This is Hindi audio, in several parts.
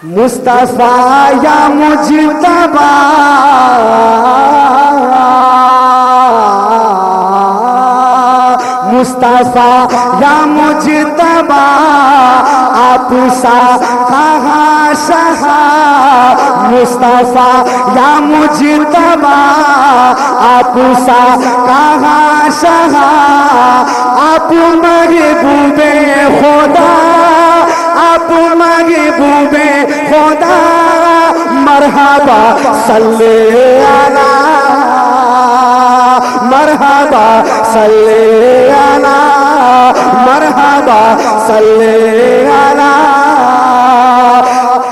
मुस्तफा या मुजतबा मुस्तफा या मुजतबा आप सा कहाँ शहा मुस्तफा या मुजतबा आप सा कहाँ शहा आप महबूबे खुदा आप महबूबे खुदा मरहबा सल्ले अला मरहबा सल्ले अला मरहबा सल्ले अला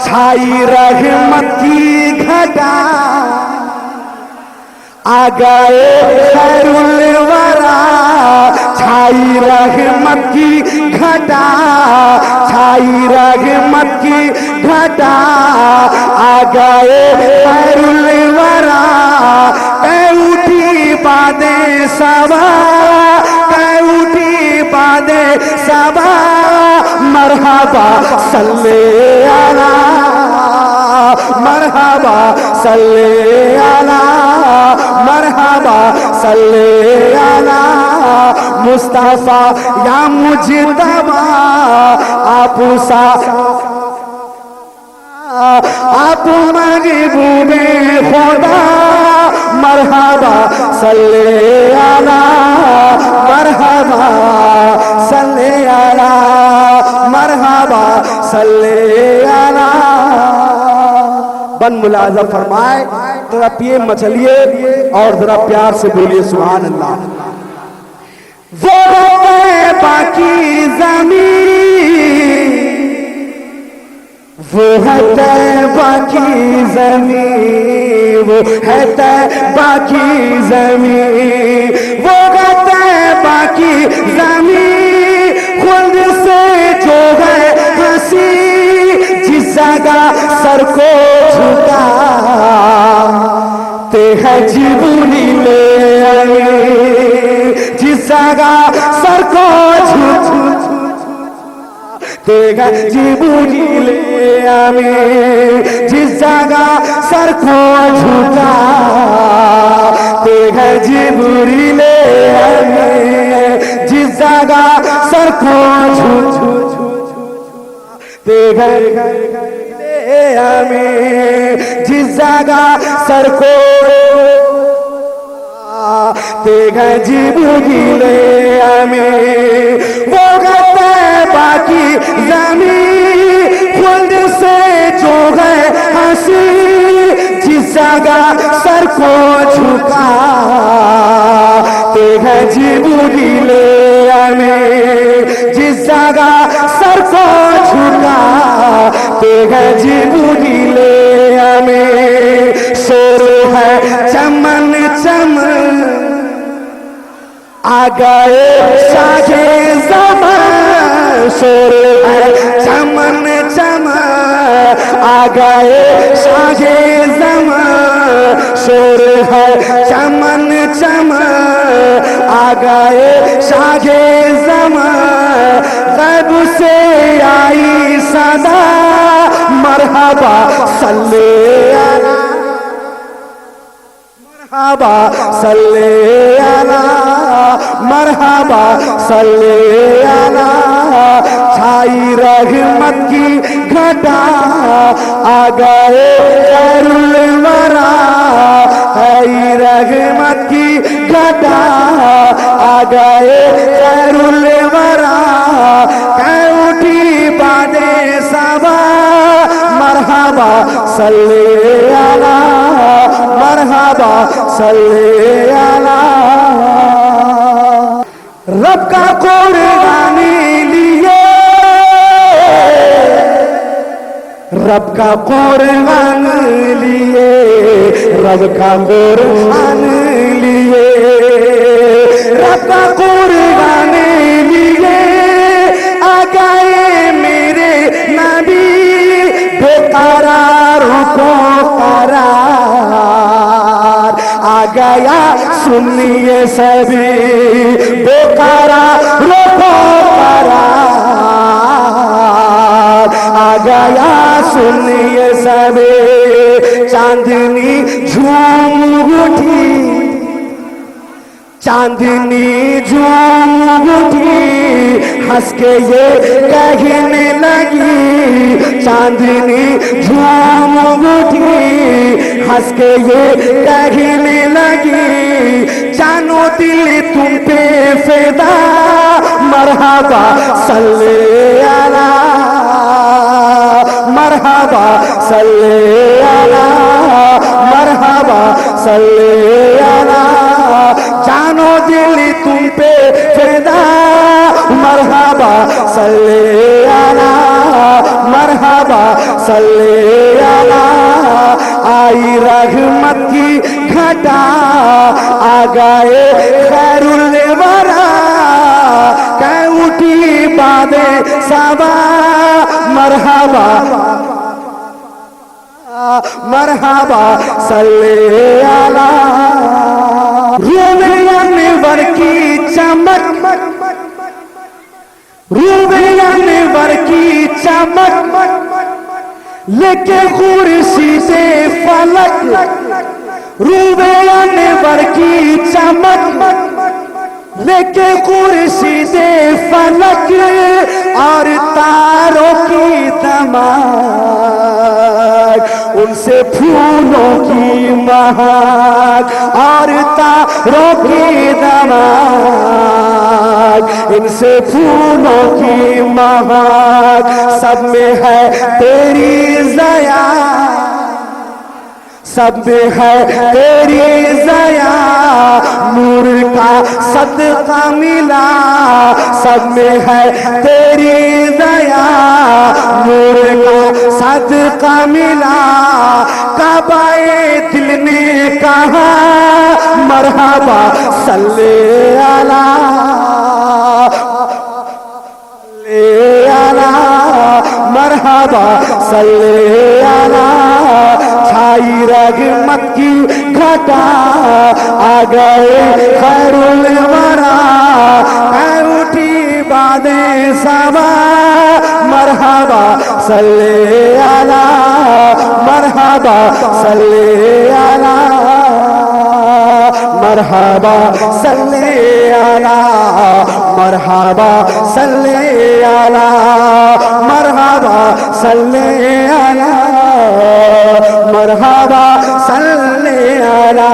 छाई रहमत की घटा आ गए खैरुल वरा छाई रहमत की घटा छाई रहमत की घटा आ गए खैरुल वरा उठी बादे सबा उठी बादे सबा मरहबा सल्ले अला मरहबा सल्ले अला मरहबा सल्ले अला मुस्तफा या मुजतबा आप सा आप महबूबे खुदा मरहबा सल्ले अला मरहबा सल्ले अला मरहबा सल्ले अला बन मुलाजा फरमाए जरा पिए मचलिए और जरा प्यार से बोलिए सुभान अल्लाह। वो है बाकी ज़मीन वो है तैबा की ज़मीन वो है तैबा की ज़मीन वो है तैबा की ज़मीन खुद से जो है हंसी जिस जगह सर को झुका ते है जिब्रील जिस जगह सर को झुका तेगा जिब्रील जिस जगह सर को झुका तेगा जिब्रील जिस जगह सर को झुका तेगा जिस जगह सर को तेगा जिब्रील वो बाकी ज़मीन खुद से जो है हंसी जिस जगह सर को झुका तेगा जिब्रील जिस जगह सर को झुका तेगा जिब्रील शोर है चमन चमन आ गए शाहे ज़मान शोर है चमन चमन आ गए शाहे ज़मान शोर है चमन चमन आ गए शाहे ज़मान गैब से आई सदा मरहबा सल्ले अला मरहबा सल्ले अला मरहबा सल्ले अला छाई रहमत की घटा आ गए खैरुल वरा छाई रहमत की घटा आ गए खैरुल वरा उठी बादे सबा मरहबा सल्ले अला मरहबा सल्ले अला रब का कुर्बानी लिए रब का कुर्बान लिए रब का कुर्बान लिए रब का कुर्बान लिए आ गए मेरे नबी बेकरार को करार आ गया सुनिए सभी बेकरार को करार आ गया सुनिए सबे चांदनी झूम उठी, चांदनी झूम उठी, हंस के ये कहने लगी, चांदनी झूम उठी, हंस के ये कहने लगी, जानो दिल तुम पे फिदा, मरहबा सल्ले अला, मरहबा सल्ले अला, मरहबा सल्ले अला, जानो दिल तुम पे फिदा, मरहबा सल्ले अला, मरहबा सल्ले अला। आई रहमत की घटा, आ गए खैरुल वरा, कै उठी बादे सबा, मरहबा मरहबा सल्ले अला। रूबे अनवर की चमक, रूबे अनवर की चमक, लेके कुर्सी से फलक, रूबे अनवर की चमक, लेके कुर्सी से फलक, और तारों की दमाग, उनसे फूलों की महक, और तारों की दमाग, इनसे फूलों की महक, सब में है तेरी ज़या, सब में है तेरी ज़या, नूर का सदका मिला, सब में है तेरी ज़या, नूर का सदका मिला, काबाए दिल ने कहा, मरहबा सल्ले अला, अला, मरहबा सल्ले अला। छाई रहमत की घटा, आ गए खैरुल वरा, उठी बादे सबा, मरहबा सल्ले अला, मरहबा सल्ले अला, मरहबा सल्ले अला, मरहबा सल्ले अला, मरहबा सल्ले अला, मरहबा सल्ले अला।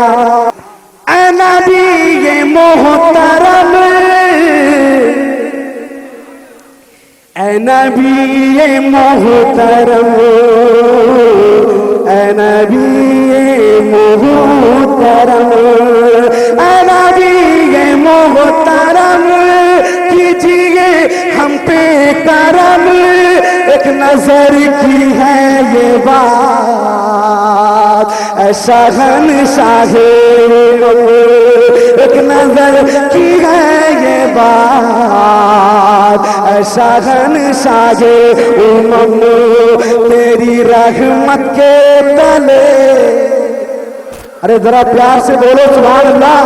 ऐ नबी ये मोहतरम, ऐ नबी ये मोहतरम, ऐ नबी ये मोहतरम, ऐ नबी ये मोहतरम, कीजिए हम पे करम, एक नजर की है ये बात, ऐसा शहंशाहे, एक नजर की है ये बात, ऐसा शहंशाहे उम्म, तेरी रहमत के तले, अरे जरा प्यार से बोलो सुभान अल्लाह,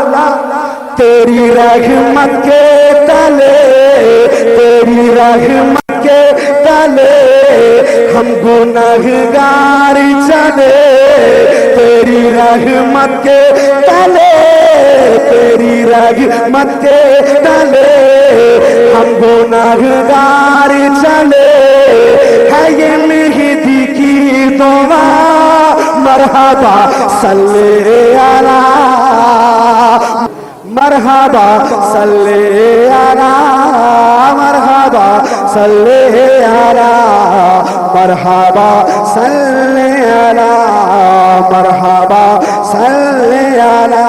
तेरी रहमत के तले, तेरी रहमत के तले, हम गुनहगार चले, तेरी रहमत के तले, तेरी रहमत के तले, हम गुनहगार चले, है ये मेहदी की दुआ, मरहबा सल्ले अला, मरहबा सल्ले अला, मरहबा सल्ले अला, मरहबा सल्ले अला, मरहबा सल्ले अला।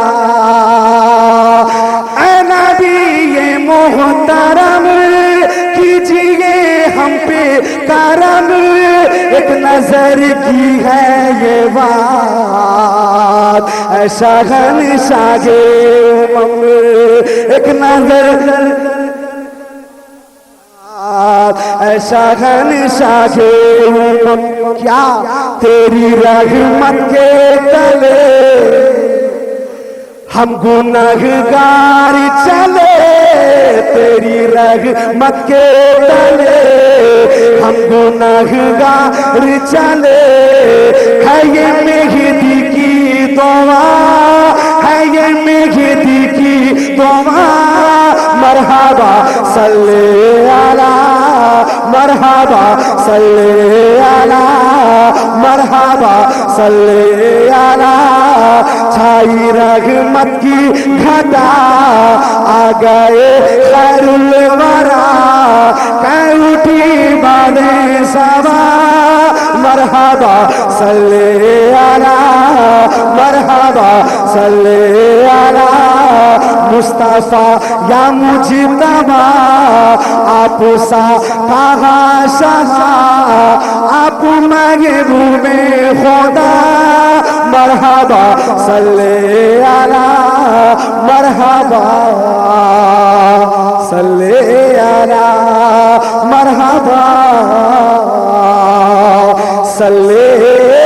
ऐ नबी ये मोहतरम, कीजिए हम पे करम, एक नजर की है ये बात, ऐसा शहंशाहे उम्म, एक नजर, ऐसा शहंशाहे उम्म, क्या तेरी रहमत के तले, हम गुनहगार चले तेरी रहमत के तले, हम गुनहगार चले। है ये मेहदी की दुआ, है ये मेहदी की दुआ। मरहबा सल्ले अला, मरहबा सल्ले अला, मरहबा सल्ले अला। छाई रहमत की घटा आ गए खैरुल वरा, कै उठी बाले सवा। मरहबा सल्ले अला, मरहबा सल्ले अला। मुस्तफा या मुजतबा आप सा कहाँ शहा, आप महबूबे खुदा। मरहबा सल्ले अला, मरहबा सल्ले अला, मरहबा सल्ले